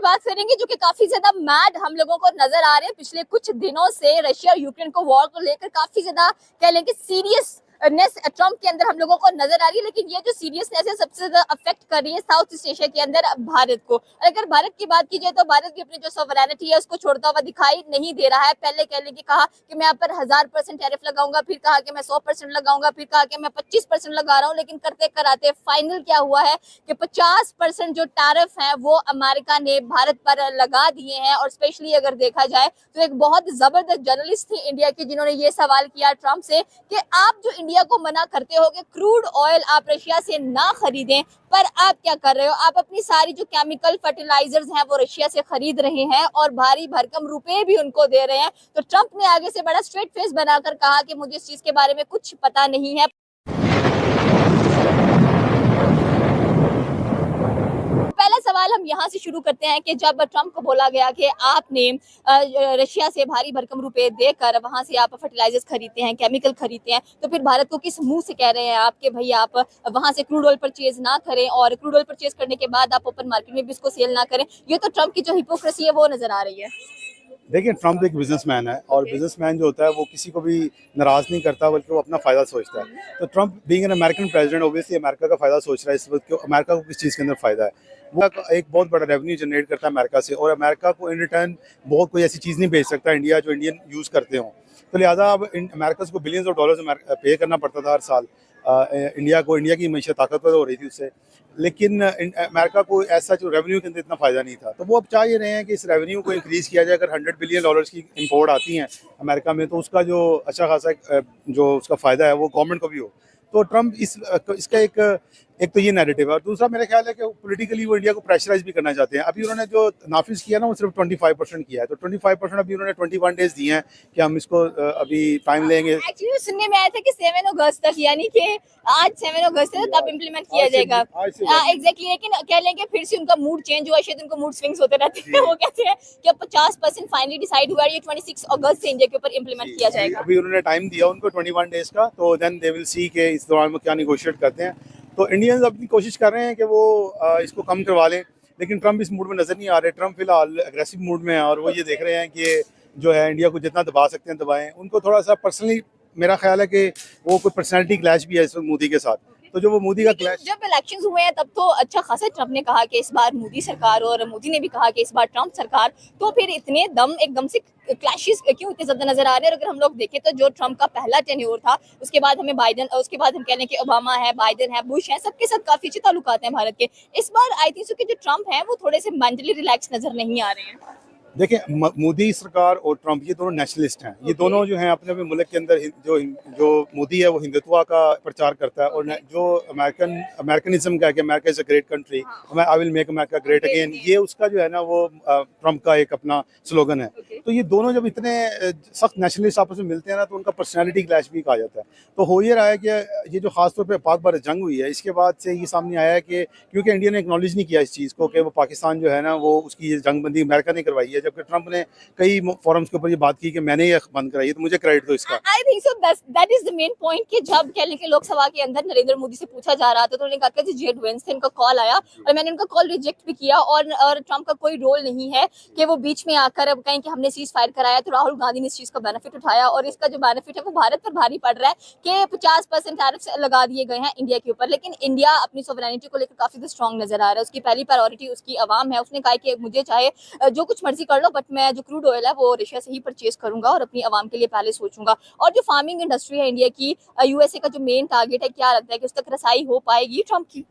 बात करेंगे जो कि काफी ज्यादा मैड हम लोगों को नजर आ रहे हैं। पिछले कुछ दिनों से रशिया और यूक्रेन को वॉर को लेकर काफी ज्यादा कह लेंगे सीरियसनेस ट्रम्प के अंदर हम लोगों को नजर आ रही है। लेकिन ये जो सीरियसनेस है सबसे ज्यादा अफेक्ट कर रही है साउथ ईस्ट एशिया के अंदर भारत को। अगर भारत की बात की जाए तो भारत भी अपनी जो सॉवरेनिटी है उसको छोड़ता हुआ दिखाई नहीं दे रहा है। पहले कह लेंगे कहा कि मैं यहाँ पर 1000% टैरिफ लगाऊंगा, फिर कहा कि मैं 100% लगाऊंगा, फिर कहा कि मैं 25% लगा रहा हूँ। लेकिन करते कराते फाइनल क्या हुआ है कि 50% जो टैरिफ है वो अमेरिका ने भारत पर लगा दिए हैं। और स्पेशली अगर देखा जाए तो एक बहुत जबरदस्त जर्नलिस्ट थी इंडिया की जिन्होंने ये सवाल किया ट्रम्प से कि आप जो इंडिया को मना करते हो कि क्रूड ऑयल आप रशिया से ना खरीदें, पर आप क्या कर रहे हो, आप अपनी सारी जो केमिकल फर्टिलाइजर्स हैं वो रशिया से खरीद रहे हैं और भारी भरकम रुपए भी उनको दे रहे हैं। तो ट्रम्प ने आगे से बड़ा स्ट्रेट फेस बनाकर कहा कि मुझे इस चीज के बारे में कुछ पता नहीं है। पहला सवाल हम यहाँ से शुरू करते हैं कि जब ट्रम्प को बोला गया कि आपने रशिया से भारी भरकम रुपए देकर वहां से आप फर्टिलाइजर्स खरीदते हैं, केमिकल खरीदते हैं, तो फिर भारत को किस मुंह से कह रहे हैं आप कि भाई आप वहां से क्रूड ऑयल परचेज ना करें और क्रूड ऑयल परचेज करने के बाद आप ओपन मार्केट में भी इसको सेल ना करें। ये तो ट्रम्प की जो हिपोक्रेसी है वो नजर आ रही है। देखिए, ट्रम्प एक बिजनेसमैन है और बिजनेसमैन जो होता है वो किसी को भी नाराज नहीं करता बल्कि वो अपना फ़ायदा सोचता है। तो Trump being an American president obviously America का फ़ायदा सोच रहा है इस वक्त कि अमेरिका को किस चीज़ के अंदर फ़ायदा है। वो एक बहुत बड़ा रेवेन्यू जनरेट करता है अमेरिका से और अमेरिका को इन रिटर्न बहुत कोई ऐसी चीज़ नहीं भेज सकता इंडिया जो इंडियन यूज़ करते हों। तो लिहाजा अब अमेरिका को बिलियंस ऑफ डॉलर्स पे करना पड़ता था हर साल इंडिया को। इंडिया की मीशत ताकतवर हो रही थी उससे, लेकिन अमेरिका को ऐसा जो रेवेन्यू के अंदर इतना फ़ायदा नहीं था। तो वो अब चाह ये रहे हैं कि इस रेवेन्यू को इंक्रीज़ किया जाए। अगर $100 बिलियन की इंपोर्ट आती हैं अमेरिका में तो उसका जो अच्छा खासा जो उसका फ़ायदा है वो गवर्नमेंट को भी हो। तो ट्रम्प इसका एक तो ये नैरेटिव है और दूसरा मेरा ख्याल है कि पॉलिटिकली वो इंडिया को प्रेशराइज भी करना चाहते हैं। अभी उन्होंने जो नाफिज किया ना वो सिर्फ 25% किया है, तो 25% अभी उन्होंने 21 डेज दिए हैं कि हम इसको अभी टाइम लेंगे। एक्चुअली सुनने में आया था कि 7 अगस्त तक, यानी कि आज 7 अगस्त है तब इम्प्लीमेंट किया जाएगा। एग्जैक्टली, लेकिन कह लेंगे फिर से उनका मूड चेंज हुआ, शायद उनको मूड स्विंग्स होते रहते हैं। वो कहते हैं कि 50% फाइनली डिसाइड हुआ, ये 26 अगस्त से इंडिया के ऊपर इम्प्लीमेंट किया जाएगा। अभी उन्होंने टाइम दिया उनको 21 डेज का, तो देन दे विल सी कि इस दौरान वो क्या निगोशिएट करते हैं। तो इंडियंस अपनी कोशिश कर रहे हैं कि वो इसको कम करवा लें, लेकिन ट्रम्प इस मूड में नज़र नहीं आ रहे। ट्रम्प फिलहाल एग्रेसिव मूड में है और वो ये देख रहे हैं कि जो है इंडिया को जितना दबा सकते हैं दबाएं। उनको थोड़ा सा पर्सनली मेरा ख्याल है कि वो कोई पर्सनैलिटी क्लैश भी है इस वक्त मोदी के साथ। तो जो वो मोदी का क्लैश, जब इलेक्शंस हुए हैं तब तो अच्छा खासा ट्रम्प ने कहा कि इस बार मोदी सरकार, और मोदी ने भी कहा कि इस बार ट्रम्प सरकार। तो फिर इतने एकदम से क्लैशेस क्यों इतने ज्यादा नजर आ रहे हैं? और अगर हम लोग देखें तो जो ट्रम्प का पहला टेन्योर था, उसके बाद हमें बाइडन, उसके बाद हम कह लें कि ओबामा है, बाइडन है, बुश है, सबके साथ काफी अच्छे ताल्लुकात हैं भारत के। इस बार आई थिंक कि जो ट्रम्प है वो थोड़े से मेंटली रिलैक्स नजर नहीं आ रहे हैं। देखिए, मोदी सरकार और ट्रम्प ये दोनों नेशनलिस्ट हैं। ये दोनों जो हैं अपने अपने मुल्क के अंदर जो मोदी है वो हिंदुत्व का प्रचार करता है और जो अमेरिकनिज्म का है कि America is a great country, I will make America great again, ये उसका जो है ना वो ट्रम्प का एक अपना स्लोगन है। तो ये दोनों जब इतने सख्त नेशनलिस्ट आपस में मिलते हैं ना तो उनका पर्सनैलिटी क्लैश भी कहा जाता है। तो हो ये रहा है कि ये जो खासतौर पर पाक भारत जंग हुई है इसके बाद से ये सामने आया है कि क्योंकि इंडिया ने एक्नॉलेज नहीं किया इस चीज़ को कि वो पाकिस्तान जो है ना वो उसकी ये जंगबंदी अमेरिका ने करवाई है, जबकि ट्रम्प ने कई फोरम्स के ऊपर ये बात की कि मैंने ये बंद कराई है, तो मुझे क्रेडिट दो इसका। I think so that is the main point कि जब कह लें कि लोकसभा के अंदर नरेंद्र मोदी से पूछा जा रहा था तो उन्होंने कहा कि जेड वेंस से इनका कॉल आया और मैंने उनका कॉल रिजेक्ट भी किया। और ट्रम्प का कोई रोल नहीं है कि वो बीच में आकर अब कहें कि हमने सीज फायर कराया। तो राहुल गांधी ने इस चीज का बेनिफिट उठाया और इसका जो बेनिफिट है वो भारत पर भारी पड़ रहा है कि 50% टैरिफ लगा दिए गए हैं इंडिया के ऊपर। लेकिन इंडिया अपनी सोवरेनिटी को लेकर काफी स्ट्रॉन्ग नजर आ रहा है। उसकी पहली प्रायोरिटी उसकी आवाम है। उसने कहा कि मुझे चाहे जो कुछ मर्जी कर लो, बट मैं जो क्रूड ऑयल है वो रशिया से ही परचेज करूंगा और अपनी आवाम के लिए पहले सोचूंगा। और जो फार्मिंग इंडस्ट्री है इंडिया की, यूएसए का जो मेन टारगेट है, क्या लगता है कि उस तक रसाई हो पाएगी ट्रम्प की?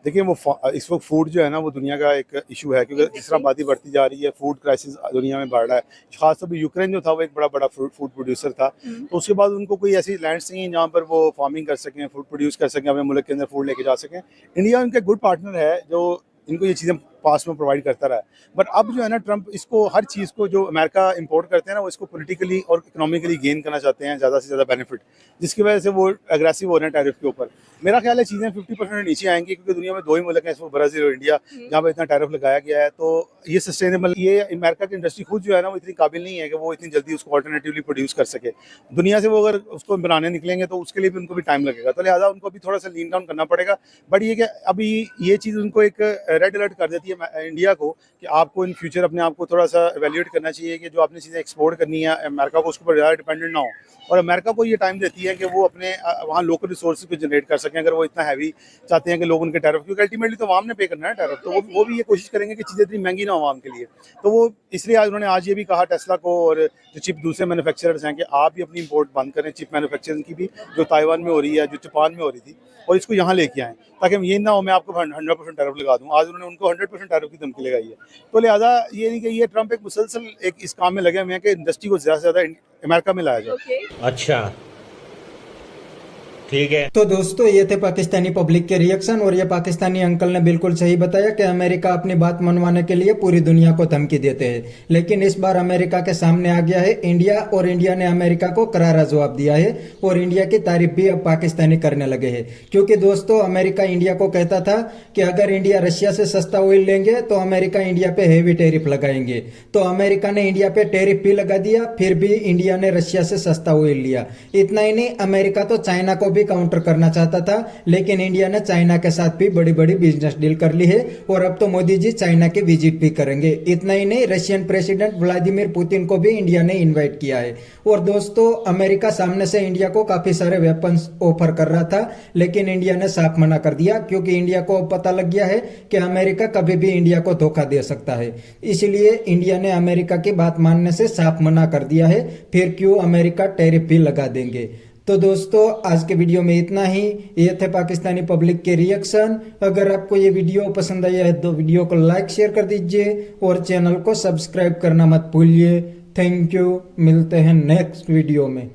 देखिए, वो इस वक्त फूड जो है ना वो दुनिया का एक इशू है, क्योंकि जिस तरह आबादी बढ़ती जा रही है फूड क्राइसिस दुनिया में बढ़ रहा है। खासतौर पर यूक्रेन जो था वो एक बड़ा फूड प्रोड्यूसर था, तो उसके बाद उनको कोई ऐसी लैंड्स नहीं है जहाँ पर वो फार्मिंग कर सकें, फूड प्रोड्यूस कर सकें, अपने मुल्क के अंदर फूड लेके जा सकें। इंडिया उनका गुड पार्टनर है जो इनको ये चीज़ें पास में प्रोवाइड करता रहा है। बट अब जो है ना ट्रम्प इसको हर चीज़ को जो अमेरिका इंपोर्ट करते हैं ना वो इसको पॉलिटिकली और इकोनॉमिकली गेन करना चाहते हैं, ज़्यादा से ज़्यादा बेनिफिट, जिसकी वजह से वो एग्रेसिव हो रहे हैं टैरिफ के ऊपर। मेरा ख्याल है चीज़ें 50% नीचे आएंगी, क्योंकि दुनिया में दो ही मुल्क हैं इसमें, ब्राज़ील और इंडिया, जहाँ पर इतना टैरिफ लगाया गया है। तो ये सस्टेनेबल, ये अमेरिका की इंडस्ट्री खुद जो है ना वो इतनी काबिल नहीं है कि वो इतनी जल्दी उसको ऑल्टरनेटिवली प्रोड्यूस कर सके दुनिया से। वो अगर उसको बनाने निकलेंगे तो उसके लिए भी उनको भी टाइम लगेगा, तो लिहाजा उनको भी थोड़ा सा लीन डाउन करना पड़ेगा। बट ये कि अभी ये चीज़ उनको एक रेड अलर्ट कर देती है चाहिए इंडिया को कि आपको इन फ्यूचर अपने आप को थोड़ा सा एवेल्यूएट करना चाहिए कि जो आपने चीज़ें एक्सपोर्ट करनी है अमेरिका को, उसके ऊपर ज़्यादा डिपेंडेंट ना हो, और अमेरिका को ये टाइम देती है कि वो अपने वहाँ लोकल रिसोर्स को जनरेट कर सकें। अगर वो इतना हैवी चाहते हैं कि लोग उनके टैरिफ, क्योंकि अल्टीमेटली तो आवाम ने पे करना है टैरिफ, तो वो भी ये कोशिश करेंगे कि चीज़ें इतनी महंगी ना हो आवाम के लिए। तो वो इसलिए आज उन्होंने आज ये भी कहा टेस्ला को और जो चिप दूसरे मैन्युफैक्चरर्स हैं कि आप भी अपनी इंपोर्ट बंद करें चिप मैन्युफैक्चरिंग की भी, जो ताइवान में हो रही है, जो जापान में हो रही थी, और इसको यहाँ लेके आएँ, ताकि ये ना हो मैं आपको 100% टैरिफ लगा दूँ। आज उन्होंने उनको 100% टैरिफ की धमकी लगाई है। तो लिहाजा ये नहीं कि ये ट्रंप एक मुसलसल एक इस काम में लगे हुए हैं कि इंडस्ट्री को ज़्यादा से ज़्यादा अमेरिका में लाया जाए। Okay. अच्छा ठीक है। तो दोस्तों ये थे पाकिस्तानी पब्लिक के रिएक्शन, और ये पाकिस्तानी अंकल ने बिल्कुल सही बताया कि अमेरिका अपनी बात मनवाने के लिए पूरी दुनिया को धमकी देते हैं, लेकिन इस बार अमेरिका के सामने आ गया है इंडिया, और इंडिया ने अमेरिका को करारा जवाब दिया है, और इंडिया की तारीफ भी अब पाकिस्तानी करने लगे हैं। क्योंकि दोस्तों इंडिया इंडिया को कहता था कि अगर इंडिया रशिया से सस्ता ऑयल लेंगे तो अमेरिका इंडिया पे हेवी टैरिफ लगाएंगे, तो अमेरिका ने इंडिया पे टैरिफ भी लगा दिया, फिर भी इंडिया ने रशिया से सस्ता ऑयल लिया। इतना ही नहीं, अमेरिका तो चाइना को भी काउंटर करना चाहता था, लेकिन इंडिया ने चाइना के साथ भी बड़ी बड़ी बिजनेस डील कर ली है, और अब तो मोदी जी चाइना की विजिट भी करेंगे। इतना ही नहीं, रशियन प्रेसिडेंट व्लादिमीर पुतिन को भी इंडिया ने इनवाइट किया है। और दोस्तों अमेरिका सामने से इंडिया को काफी सारे वेपन्स ऑफर कर रहा था, लेकिन इंडिया ने साफ मना कर दिया, क्योंकि इंडिया को पता लग गया है कि अमेरिका कभी भी इंडिया को धोखा दे सकता है। इसलिए इंडिया ने अमेरिका की बात मानने से साफ मना कर दिया है, फिर क्यों अमेरिका टैरिफ भी लगा देंगे। तो दोस्तों आज के वीडियो में इतना ही। ये थे पाकिस्तानी पब्लिक के रिएक्शन। अगर आपको ये वीडियो पसंद आया है तो वीडियो को लाइक शेयर कर दीजिए, और चैनल को सब्सक्राइब करना मत भूलिए। थैंक यू, मिलते हैं नेक्स्ट वीडियो में।